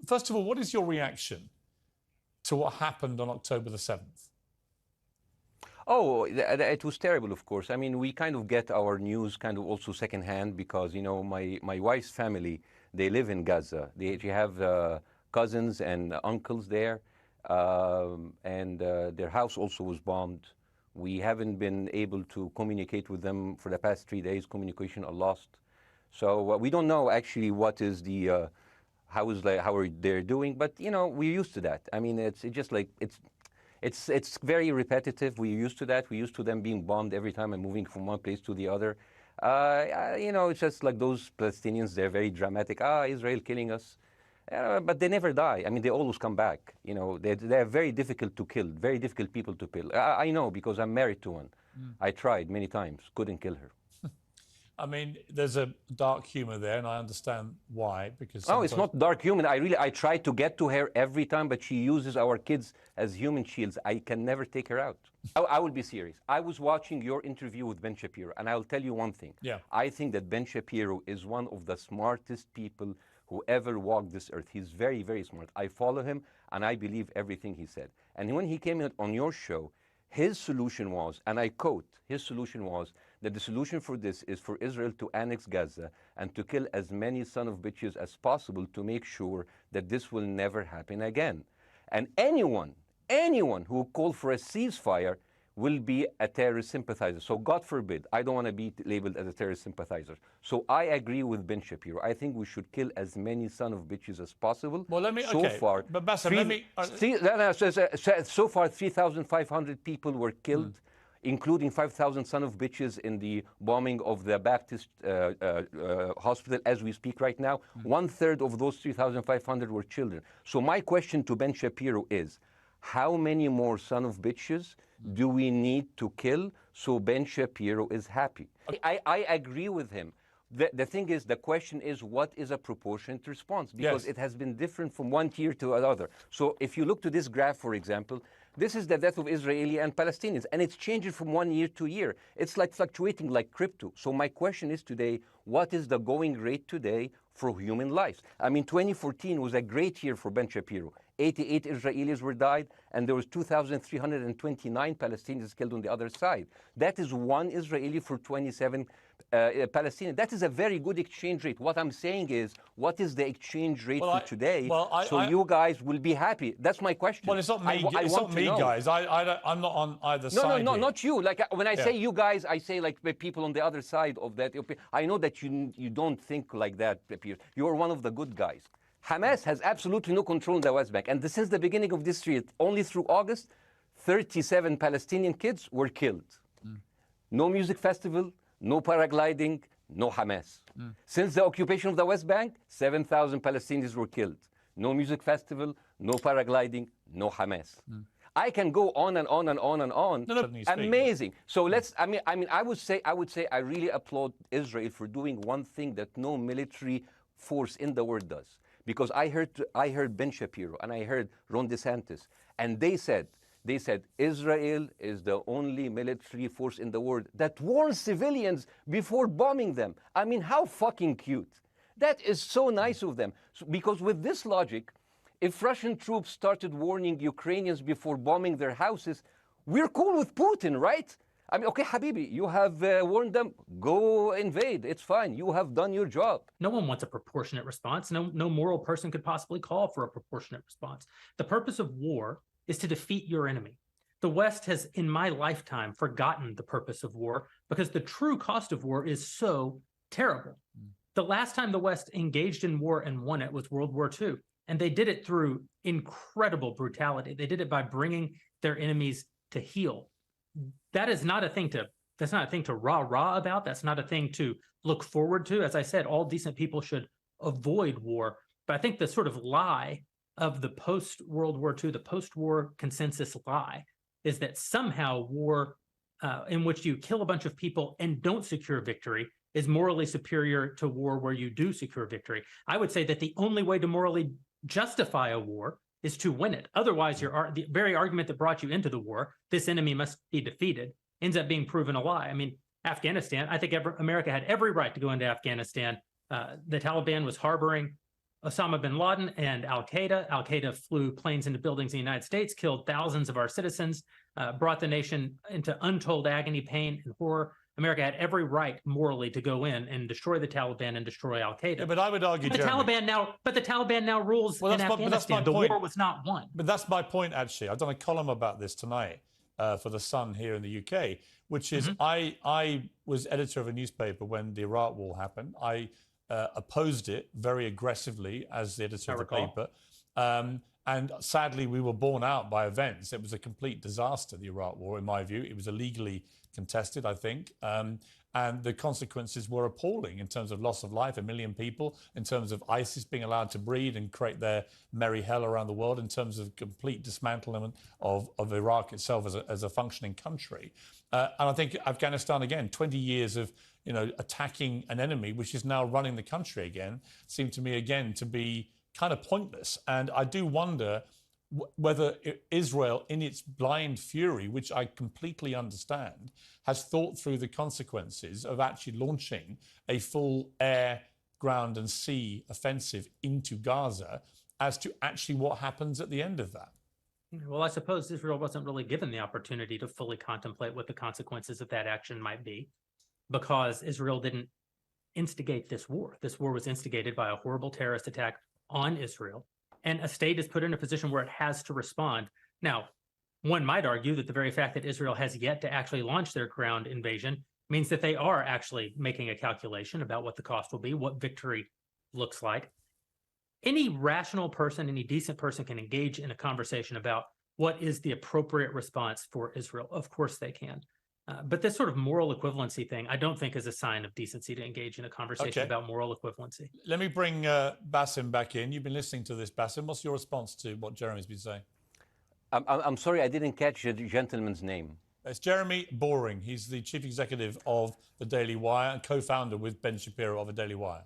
first of all, what is your reaction to what happened on October the 7th? Oh, it was terrible, of course. I mean, we kind of get our news kind of also secondhand because, you know, my wife's family, they live in Gaza. They have cousins and uncles there, and their house also was bombed. We haven't been able to communicate with them for the past 3 days. Communication are lost. So we don't know actually what is the, how are they doing, but, you know, we're used to that. I mean, it's just like, it's very repetitive. We're used to that. We're used to them being bombed every time and moving from one place to the other. You know, it's just like those Palestinians, they're very dramatic. Israel killing us. But they never die. I mean, they always come back. You know, they're very difficult to kill, very difficult people to kill. I know because I'm married to one. I tried many times, couldn't kill her. I mean, there's a dark humor there, and I understand why. Because no, it's not dark humor. I try to get to her every time, but she uses our kids as human shields. I can never take her out. I will be serious. I was watching your interview with Ben Shapiro, and I'll tell you one thing. Yeah. I think that Ben Shapiro is one of the smartest people who ever walked this earth. He's very, very smart. I follow him, and I believe everything he said. And when he came on your show, his solution was, and I quote, his solution was that the solution for this is for Israel to annex Gaza and to kill as many son of bitches as possible to make sure that this will never happen again. And anyone who called for a ceasefire will be a terrorist sympathizer. So God forbid, I don't want to be labeled as a terrorist sympathizer. So I agree with Ben Shapiro. I think we should kill as many son of bitches as possible. Well, let me, so okay, far, but Bassem, so far 3,500 people were killed, including 5,000 son of bitches in the bombing of the Baptist hospital as we speak right now. 1/3 of those 3,500 were children. So my question to Ben Shapiro is, how many more son of bitches do we need to kill so Ben Shapiro is happy? I agree with him. The thing is, the question is, what is a proportionate response? Because it has been different from one tier to another. So if you look to this graph, for example, this is the death of Israeli and Palestinians, and it's changing from 1 year to year. It's like fluctuating like crypto. So my question is today, what is the going rate today for human lives? I mean, 2014 was a great year for Ben Shapiro. 88 Israelis were died, and there was 2,329 Palestinians killed on the other side. That is one Israeli for 27 Palestinians. That is a very good exchange rate. What I'm saying is, what is the exchange rate for today? So you guys will be happy. That's my question. Well, it's not me, guys. I'm not on either side. No, not you. Like when I say you guys, I say like the people on the other side of that. I know that you don't think like that, Pierre. You're one of the good guys. Hamas has absolutely no control in the West Bank. And since the beginning of this year, only through August, 37 Palestinian kids were killed. No music festival, no paragliding, no Hamas. Since the occupation of the West Bank, 7,000 Palestinians were killed. No music festival, no paragliding, no Hamas. I can go on and on and on and on. Amazing. So I would say I really applaud Israel for doing one thing that no military force in the world does. Because I heard Ben Shapiro and I heard Ron DeSantis, and they said Israel is the only military force in the world that warns civilians before bombing them. I mean, how fucking cute. That is so nice of them. Because with this logic, if Russian troops started warning Ukrainians before bombing their houses, we're cool with Putin, right? I mean, okay, Habibi, you have warned them, go invade. It's fine. You have done your job. No one wants a proportionate response. No moral person could possibly call for a proportionate response. The purpose of war is to defeat your enemy. The West has, in my lifetime, forgotten the purpose of war because the true cost of war is so terrible. The last time the West engaged in war and won it was World War II, and they did it through incredible brutality. They did it by bringing their enemies to heel. That is not a thing to rah-rah about. That's not a thing to look forward to. As I said, all decent people should avoid war. But I think the sort of lie of the post-World War II, the post-war consensus lie, is that somehow war in which you kill a bunch of people and don't secure victory is morally superior to war where you do secure victory. I would say that the only way to morally justify a war is to win it. Otherwise, the very argument that brought you into the war, this enemy must be defeated, ends up being proven a lie. I mean, Afghanistan, I think America had every right to go into Afghanistan. The Taliban was harboring Osama bin Laden and Al-Qaeda. Al-Qaeda flew planes into buildings in the United States, killed thousands of our citizens, brought the nation into untold agony, pain, and horror. America had every right morally to go in and destroy the Taliban and destroy Al-Qaeda. Yeah, but I would argue, the Taliban now rules in Afghanistan. The war was not won. But that's my point, actually. I've done a column about this tonight for The Sun here in the UK, which is I was editor of a newspaper when the Iraq War happened. I opposed it very aggressively as the editor of the paper. And sadly, we were borne out by events. It was a complete disaster, the Iraq War, in my view. It was illegally contested, I think. And the consequences were appalling in terms of loss of life, 1 million people, in terms of ISIS being allowed to breed and create their merry hell around the world, in terms of complete dismantlement of Iraq itself as a functioning country. And I think Afghanistan, again, 20 years of attacking an enemy, which is now running the country again, seemed to me, again, to be kind of pointless. And I do wonder whether Israel, in its blind fury, which I completely understand, has thought through the consequences of actually launching a full air, ground and sea offensive into Gaza as to actually what happens at the end of that. Well, I suppose Israel wasn't really given the opportunity to fully contemplate what the consequences of that action might be, because Israel didn't instigate this war. This war was instigated by a horrible terrorist attack on Israel, and a state is put in a position where it has to respond. Now, one might argue that the very fact that Israel has yet to actually launch their ground invasion means that they are actually making a calculation about what the cost will be, what victory looks like. Any rational person, any decent person can engage in a conversation about what is the appropriate response for Israel. Of course they can. But this sort of moral equivalency thing, I don't think is a sign of decency to engage in a conversation about moral equivalency. Let me bring Bassem back in. You've been listening to this, Bassem. What's your response to what Jeremy's been saying? I'm sorry, I didn't catch the gentleman's name. It's Jeremy Boring. He's the chief executive of the Daily Wire and co-founder with Ben Shapiro of the Daily Wire.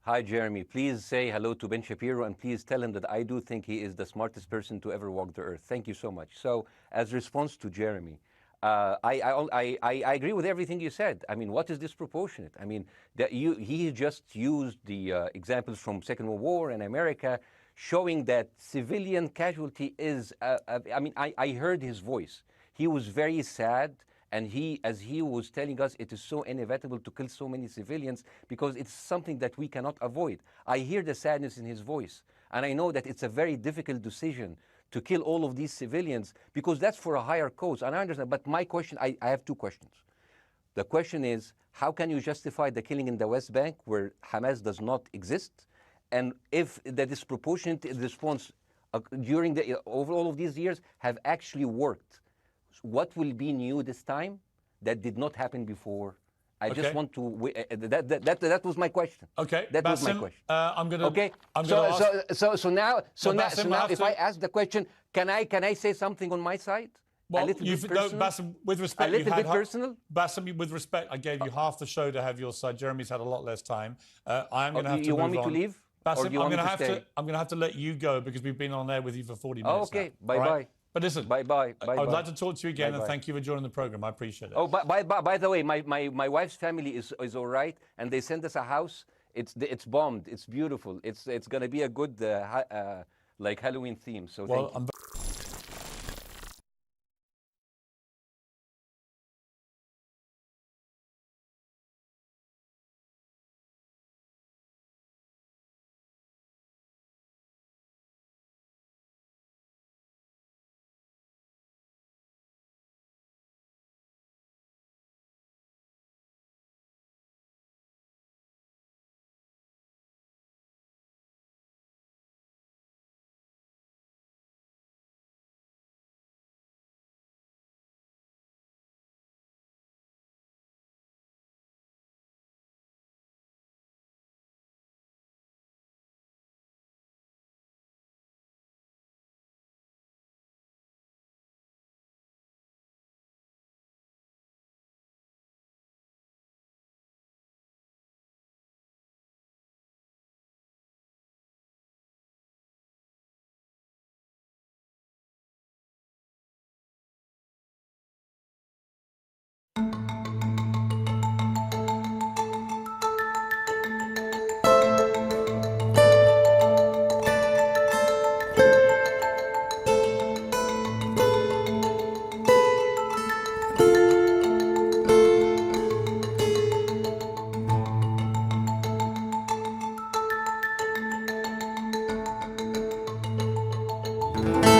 Hi, Jeremy. Please say hello to Ben Shapiro, and please tell him that I do think he is the smartest person to ever walk the earth. Thank you so much. So, as response to Jeremy, I agree with everything you said. I mean, what is disproportionate? I mean, he just used the examples from Second World War and America, showing that civilian casualty is, I mean, I heard his voice. He was very sad, and as he was telling us, it is so inevitable to kill so many civilians because it's something that we cannot avoid. I hear the sadness in his voice, and I know that it's a very difficult decision to kill all of these civilians because that's for a higher cause, and I understand. But my question, I have two questions. The question is, how can you justify the killing in the West Bank where Hamas does not exist? And if the disproportionate response during over all of these years have actually worked, what will be new this time that did not happen before? I just want to. That was my question. Okay, that was my question. I'm gonna. Okay. So now, if I ask the question, can I say something on my side? Well, a little bit personal. Bassem, with respect, a little bit personal. Bassem, with respect, I gave you half the show to have your side. Jeremy's had a lot less time. I'm going to have to. You move want me on. to leave? Bassem, I'm going to have to let you go because we've been on there with you for 40 minutes. Okay. Now. Bye. Right? But listen, bye. I would like to talk to you again, and thank you for joining the program. I appreciate it. Oh, by the way, my wife's family is all right, and they sent us a house. It's bombed. It's beautiful. It's going to be a good like Halloween theme. So thank you. you.